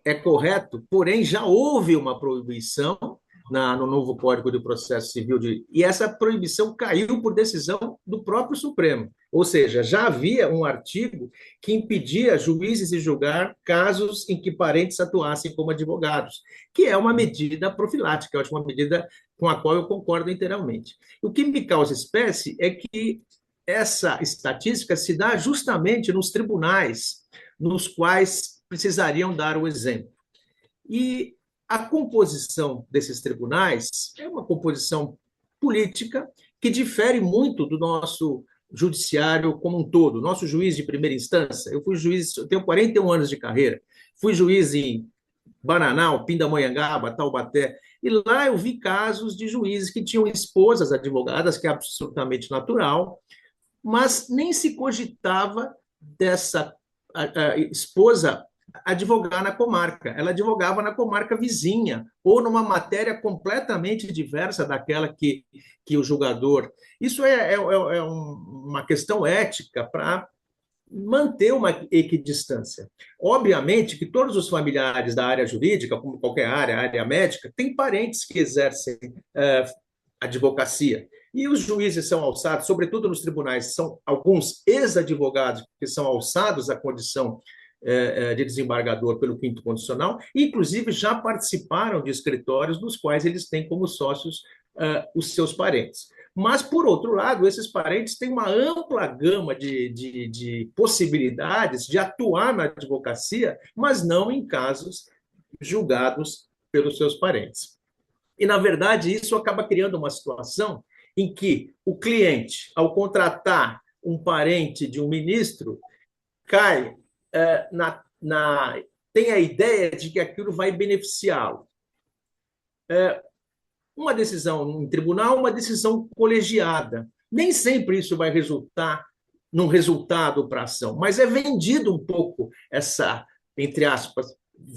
é correto, porém já houve uma proibição no novo Código de Processo Civil, e essa proibição caiu por decisão do próprio Supremo. Ou seja, já havia um artigo que impedia juízes de julgar casos em que parentes atuassem como advogados, que é uma medida profilática, eu acho uma medida com a qual eu concordo inteiramente. O que me causa espécie é que essa estatística se dá justamente nos tribunais, nos quais precisariam dar o exemplo. E a composição desses tribunais é uma composição política que difere muito do nosso judiciário como um todo. Nosso juiz de primeira instância, eu tenho 41 anos de carreira, fui juiz em Bananal, Pindamonhangaba, Taubaté, e lá eu vi casos de juízes que tinham esposas advogadas, que é absolutamente natural, mas nem se cogitava dessa a esposa advogar na comarca. Ela advogava na comarca vizinha, ou numa matéria completamente diversa daquela que o julgador. Isso é uma questão ética para manter uma equidistância. Obviamente que todos os familiares da área jurídica, como qualquer área médica, têm parentes que exercem advocacia. E os juízes são alçados, sobretudo nos tribunais, são alguns ex-advogados que são alçados à condição de desembargador pelo quinto condicional, e inclusive já participaram de escritórios nos quais eles têm como sócios os seus parentes. Mas, por outro lado, esses parentes têm uma ampla gama de possibilidades de atuar na advocacia, mas não em casos julgados pelos seus parentes. E, na verdade, isso acaba criando uma situação em que o cliente, ao contratar um parente de um ministro, cai tem a ideia de que aquilo vai beneficiá-lo. Uma decisão em tribunal, uma decisão colegiada. Nem sempre isso vai resultar num resultado para a ação, mas é vendido um pouco essa, entre aspas,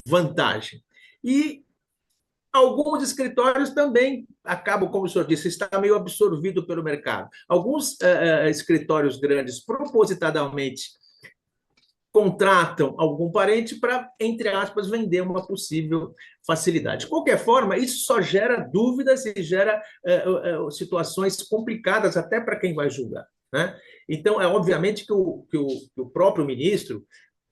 vantagem. E alguns escritórios também acabam, como o senhor disse, está meio absorvido pelo mercado. Alguns escritórios grandes, propositadamente, contratam algum parente para, entre aspas, vender uma possível facilidade. De qualquer forma, isso só gera dúvidas e gera situações complicadas até para quem vai julgar, né? Então, obviamente que o próprio ministro,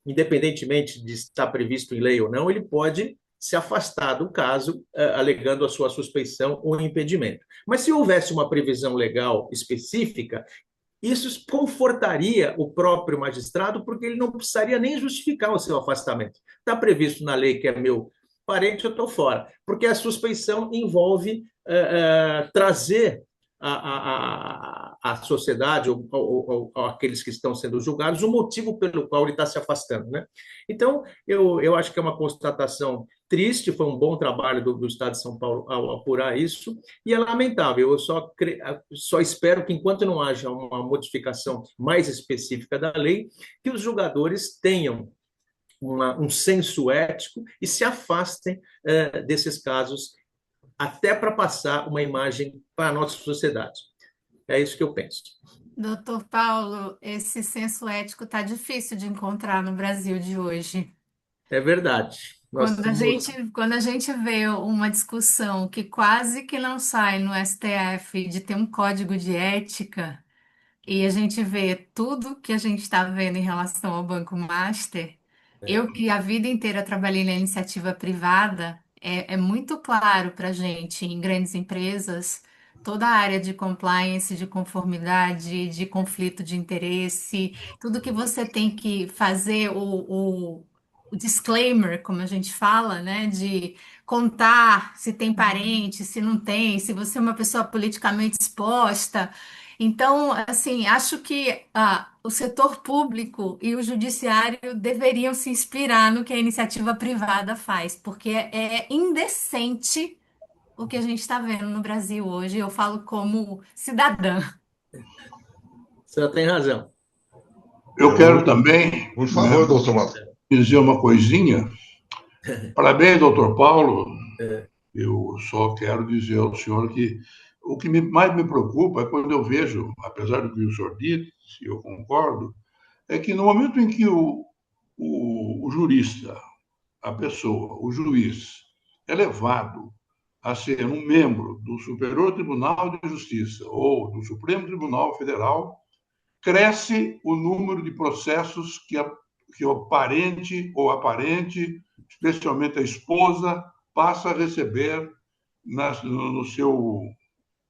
independentemente de estar previsto em lei ou não, ele pode se afastar do caso, alegando a sua suspeição ou impedimento. Mas se houvesse uma previsão legal específica, isso confortaria o próprio magistrado, porque ele não precisaria nem justificar o seu afastamento. Está previsto na lei que é meu parente, eu estou fora, porque a suspeição envolve trazer à sociedade ou aqueles que estão sendo julgados o motivo pelo qual ele está se afastando, né? Então, eu acho que é uma constatação triste, foi um bom trabalho do Estado de São Paulo ao apurar isso, e é lamentável. Eu só espero que, enquanto não haja uma modificação mais específica da lei, que os julgadores tenham um senso ético e se afastem desses casos, até para passar uma imagem para a nossa sociedade. É isso que eu penso. Doutor Paulo, esse senso ético está difícil de encontrar no Brasil de hoje. É verdade. Quando a gente vê uma discussão que quase que não sai no STF de ter um código de ética, e a gente vê tudo que a gente está vendo em relação ao Banco Master, eu que a vida inteira trabalhei na iniciativa privada, é muito claro para a gente, em grandes empresas, toda a área de compliance, de conformidade, de conflito de interesse, tudo que você tem que fazer, o disclaimer, como a gente fala, né, de contar se tem parente, se não tem, se você é uma pessoa politicamente exposta. Então, assim, acho que o setor público e o judiciário deveriam se inspirar no que a iniciativa privada faz, porque é indecente o que a gente está vendo no Brasil hoje. Eu falo como cidadã. Você tem razão. Eu quero também, por favor, doutor Mato, dizer uma coisinha. Parabéns, doutor Paulo. Eu só quero dizer ao senhor que o que mais me preocupa é quando eu vejo, apesar do que o senhor disse, eu concordo, é que no momento em que o jurista, a pessoa, o juiz, é levado a ser um membro do Superior Tribunal de Justiça ou do Supremo Tribunal Federal, cresce o número de processos que o parente ou a parente, especialmente a esposa, passa a receber no seu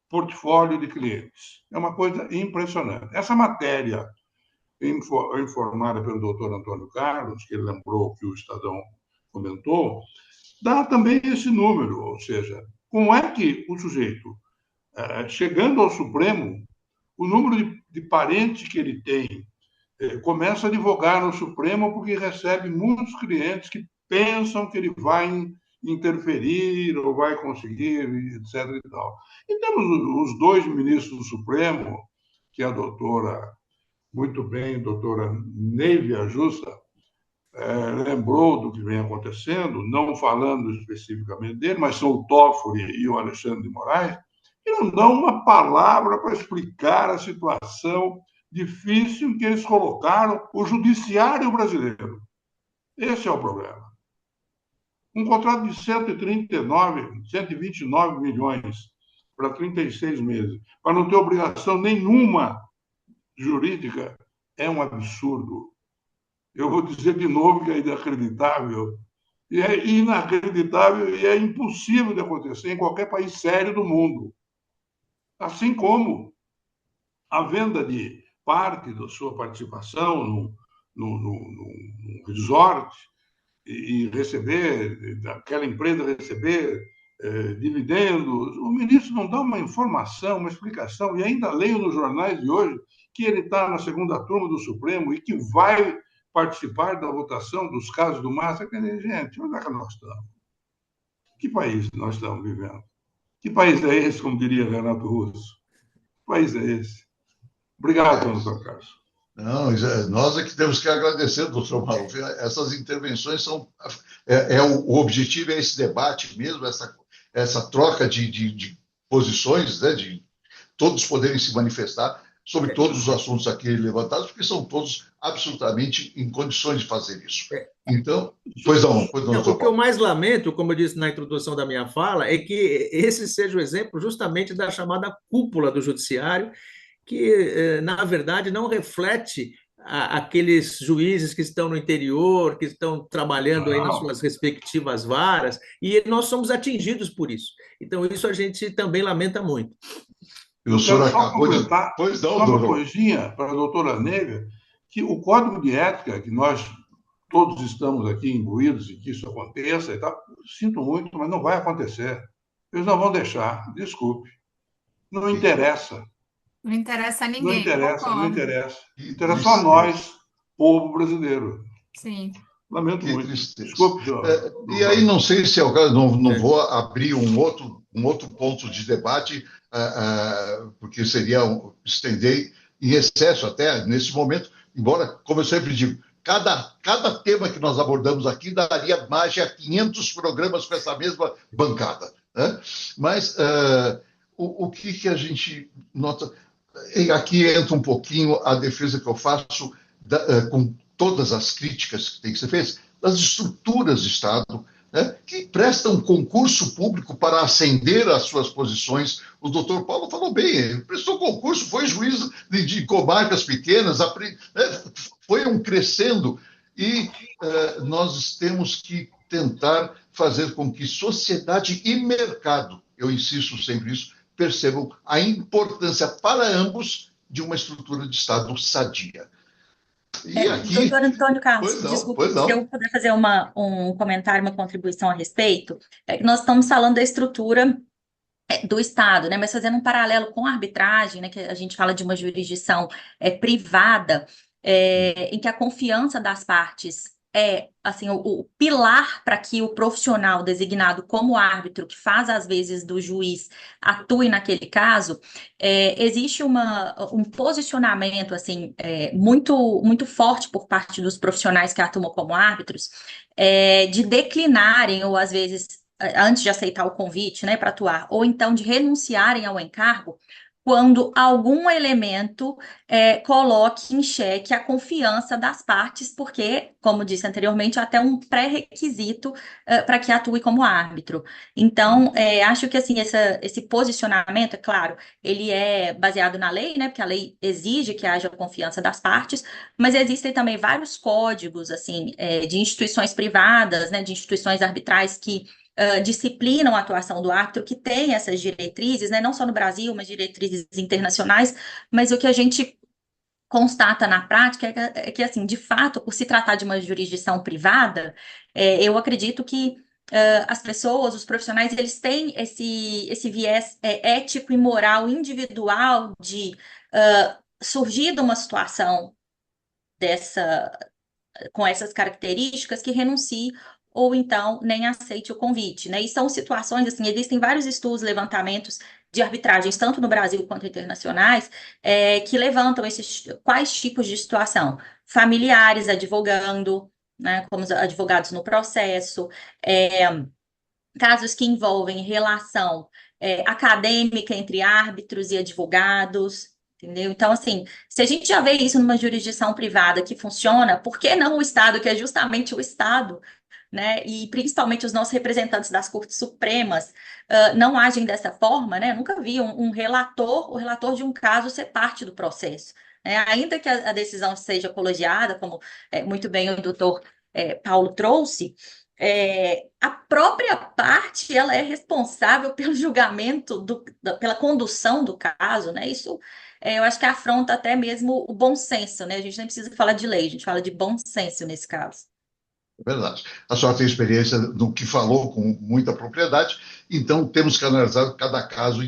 portfólio de clientes. É uma coisa impressionante. Essa matéria, informada pelo doutor Antônio Carlos, que ele lembrou que o Estadão comentou, dá também esse número, ou seja, como é que o sujeito, chegando ao Supremo, o número de parentes que ele tem começa a advogar no Supremo porque recebe muitos clientes que pensam que ele vai interferir ou vai conseguir, etc. E tal. E temos os dois ministros do Supremo, que é a doutora, muito bem, doutora Neivia Justa, lembrou do que vem acontecendo, não falando especificamente dele, mas são o Toffoli e o Alexandre de Moraes, que não dão uma palavra para explicar a situação difícil em que eles colocaram o judiciário brasileiro. Esse é o problema. Um contrato de 129 milhões para 36 meses, para não ter obrigação nenhuma jurídica, é um absurdo. Eu vou dizer de novo que é inacreditável. E é inacreditável e é impossível de acontecer em qualquer país sério do mundo. Assim como a venda de parte da sua participação no resort e receber, daquela empresa receber dividendos. O ministro não dá uma informação, uma explicação, e ainda leio nos jornais de hoje que ele está na segunda turma do Supremo e que vai participar da votação dos casos do Massa. Gente, onde é que nós estamos? Que país nós estamos vivendo? Que país é esse, como diria Renato Russo? Que país é esse? Obrigado, doutor Carlos. Não, nós é que temos que agradecer, doutor Maluf. Essas intervenções são... o objetivo é esse debate mesmo, essa troca de posições, né, de todos poderem se manifestar sobre todos os assuntos aqui levantados, porque são todos absolutamente em condições de fazer isso. Então, pois não, o que eu mais lamento, como eu disse na introdução da minha fala, é que esse seja o exemplo justamente da chamada cúpula do judiciário, que, na verdade, não reflete aqueles juízes que estão no interior, que estão trabalhando aí nas suas respectivas varas, e nós somos atingidos por isso. Então, isso a gente também lamenta muito. O senhor acabou de... Pois não, só uma coisinha para a doutora Neiva, que o Código de Ética, que nós todos estamos aqui imbuídos em que isso aconteça, e tal, sinto muito, mas não vai acontecer. Eles não vão deixar, desculpe. Não interessa. Não interessa a ninguém. Não interessa. Interessa só a nós, povo brasileiro. Sim. Lamento muito. Desculpe, senhor. E aí, não sei se é o caso, não vou abrir um outro ponto de debate, porque seria estender em excesso até nesse momento, embora, como eu sempre digo, cada tema que nós abordamos aqui daria mais de 500 programas com essa mesma bancada, né? Mas o que a gente nota... E aqui entra um pouquinho a defesa que eu faço com todas as críticas que têm que ser feitas, das estruturas de Estado, né, que prestam concurso público para ascender as suas posições. O doutor Paulo falou bem, ele prestou concurso, foi juiz de comarcas pequenas, foi crescendo, e nós temos que tentar fazer com que sociedade e mercado, eu insisto sempre nisso, percebam a importância para ambos de uma estrutura de Estado sadia. E aqui... Doutor Antônio Carlos, desculpe, se eu puder fazer um comentário, uma contribuição a respeito, nós estamos falando da estrutura do Estado, né? Mas fazendo um paralelo com a arbitragem, né, que a gente fala de uma jurisdição privada, em que a confiança das partes é assim, o pilar para que o profissional designado como árbitro, que faz às vezes do juiz, atue naquele caso, existe um posicionamento assim, muito, muito forte por parte dos profissionais que atuam como árbitros, de declinarem, ou às vezes, antes de aceitar o convite, né, para atuar, ou então de renunciarem ao encargo, quando algum elemento coloque em xeque a confiança das partes, porque, como disse anteriormente, até um pré-requisito para que atue como árbitro. Então, acho que assim, esse posicionamento, é claro, ele é baseado na lei, né, porque a lei exige que haja confiança das partes, mas existem também vários códigos assim, de instituições privadas, né, de instituições arbitrais que disciplinam a atuação do árbitro, que tem essas diretrizes, né, não só no Brasil, mas diretrizes internacionais, mas o que a gente constata na prática é que, assim, de fato, por se tratar de uma jurisdição privada, eu acredito que as pessoas, os profissionais, eles têm esse viés ético e moral individual de surgir de uma situação com essas características, que renuncie ou então nem aceite o convite, né? E são situações, assim, existem vários estudos, levantamentos de arbitragens, tanto no Brasil quanto internacionais, que levantam quais tipos de situação. Familiares advogando, né, como os advogados no processo, casos que envolvem relação acadêmica entre árbitros e advogados, entendeu? Então, assim, se a gente já vê isso numa jurisdição privada que funciona, por que não o Estado, que é justamente o Estado, né, e principalmente os nossos representantes das Cortes Supremas, não agem dessa forma, né? Eu nunca vi o relator de um caso ser parte do processo, né? Ainda que a decisão seja colegiada, como muito bem o doutor Paulo trouxe, a própria parte ela é responsável pelo julgamento, pela condução do caso, né? Isso eu acho que afronta até mesmo o bom senso, né? A gente nem precisa falar de lei, a gente fala de bom senso nesse caso. É verdade. A senhora tem experiência no que falou com muita propriedade, então temos que analisar cada caso,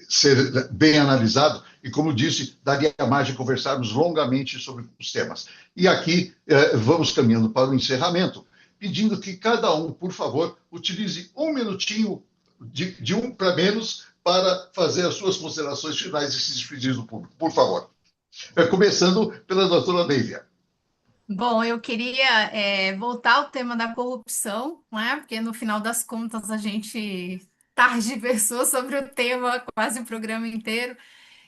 ser bem analisado, e como disse, daria margem de conversarmos longamente sobre os temas. E aqui vamos caminhando para o encerramento, pedindo que cada um, por favor, utilize um minutinho de um para menos para fazer as suas considerações finais e se despedir do público, por favor. Começando pela doutora Nívia. Bom, eu queria voltar ao tema da corrupção, né? Porque no final das contas a gente targiversou sobre o tema quase o programa inteiro.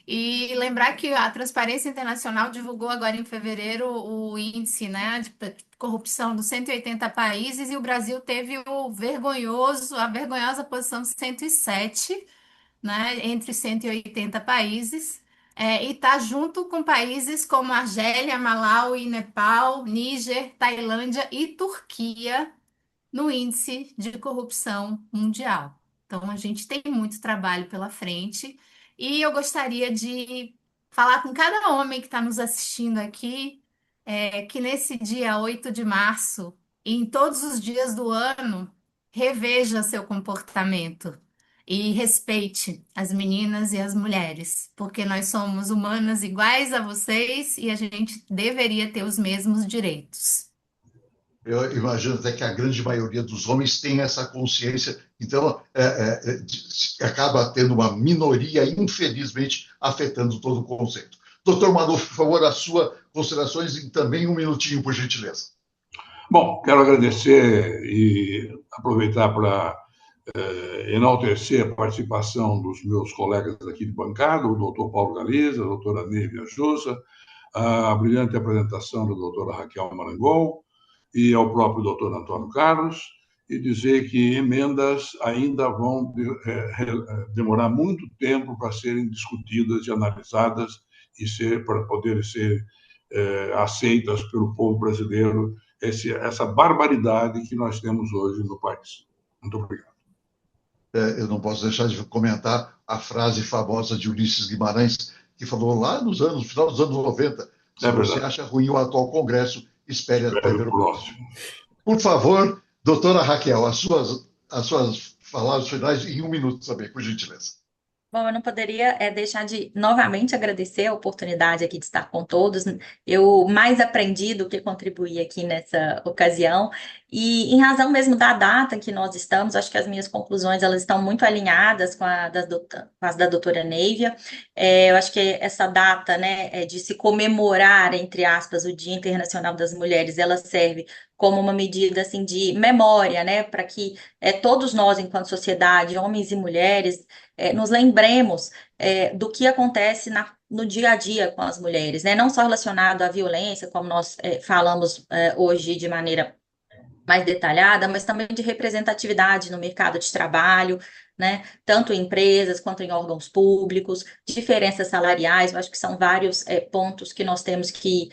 E lembrar que a Transparência Internacional divulgou agora em fevereiro o índice, né, de corrupção dos 180 países e o Brasil teve a vergonhosa posição 107, né, entre 180 países. E está junto com países como Argélia, Malawi, Nepal, Níger, Tailândia e Turquia no índice de corrupção mundial. Então, a gente tem muito trabalho pela frente e eu gostaria de falar com cada homem que está nos assistindo aqui, que nesse dia 8 de março e em todos os dias do ano, reveja seu comportamento e respeite as meninas e as mulheres, porque nós somos humanas iguais a vocês e a gente deveria ter os mesmos direitos. Eu imagino até que a grande maioria dos homens tem essa consciência, então acaba tendo uma minoria, infelizmente, afetando todo o conceito. Doutor Maluf, por favor, as suas considerações e também um minutinho, por gentileza. Bom, quero agradecer e aproveitar para enaltecer a participação dos meus colegas aqui de bancada, o doutor Paulo Galiza, a doutora Nívia Jussa, a brilhante apresentação da doutora Raquel Marangol, e ao próprio doutor Antônio Carlos, e dizer que emendas ainda vão demorar muito tempo para serem discutidas e analisadas e para poderem ser aceitas pelo povo brasileiro, essa barbaridade que nós temos hoje no país. Muito obrigado. Eu não posso deixar de comentar a frase famosa de Ulisses Guimarães, que falou lá no final dos anos 90, se você acha ruim o atual Congresso, espere até ver o próximo. Por favor, doutora Raquel, as suas palavras finais em um minuto também, por gentileza. Bom, eu não poderia deixar de novamente agradecer a oportunidade aqui de estar com todos. Eu mais aprendi do que contribuí aqui nessa ocasião. E em razão mesmo da data que nós estamos, acho que as minhas conclusões elas estão muito alinhadas com as da doutora Nívia. Eu acho que essa data, né, de se comemorar, entre aspas, o Dia Internacional das Mulheres, ela serve como uma medida assim, de memória, né, para que todos nós, enquanto sociedade, homens e mulheres, nos lembremos do que acontece no dia a dia com as mulheres, né, não só relacionado à violência, como nós falamos hoje de maneira mais detalhada, mas também de representatividade no mercado de trabalho, né, tanto em empresas quanto em órgãos públicos, diferenças salariais. Eu acho que são vários pontos que nós temos que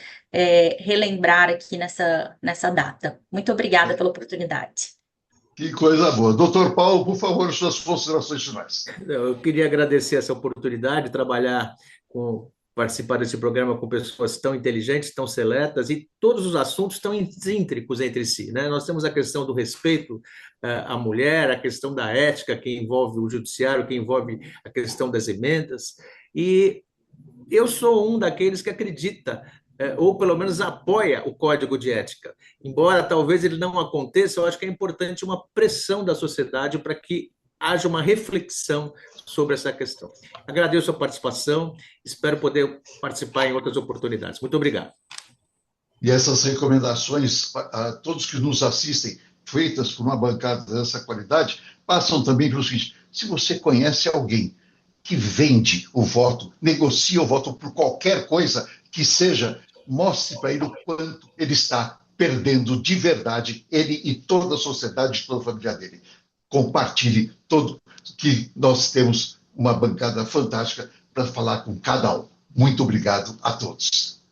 relembrar aqui nessa data. Muito obrigada pela oportunidade. Que coisa boa. Doutor Paulo, por favor, suas considerações finais. Eu queria agradecer essa oportunidade de participar desse programa com pessoas tão inteligentes, tão seletas, e todos os assuntos tão intrínseos entre si, né? Nós temos a questão do respeito à mulher, a questão da ética, que envolve o judiciário, que envolve a questão das emendas, e eu sou um daqueles que acredita, ou pelo menos apoia o Código de Ética. Embora talvez ele não aconteça, eu acho que é importante uma pressão da sociedade para que haja uma reflexão sobre essa questão. Agradeço a participação, espero poder participar em outras oportunidades. Muito obrigado. E essas recomendações a todos que nos assistem, feitas por uma bancada dessa qualidade, passam também pelo seguinte: se você conhece alguém que vende o voto, negocia o voto por qualquer coisa que seja, mostre para ele o quanto ele está perdendo de verdade, ele e toda a sociedade, toda a família dele. Compartilhe todo, que nós temos uma bancada fantástica para falar com cada um. Muito obrigado a todos.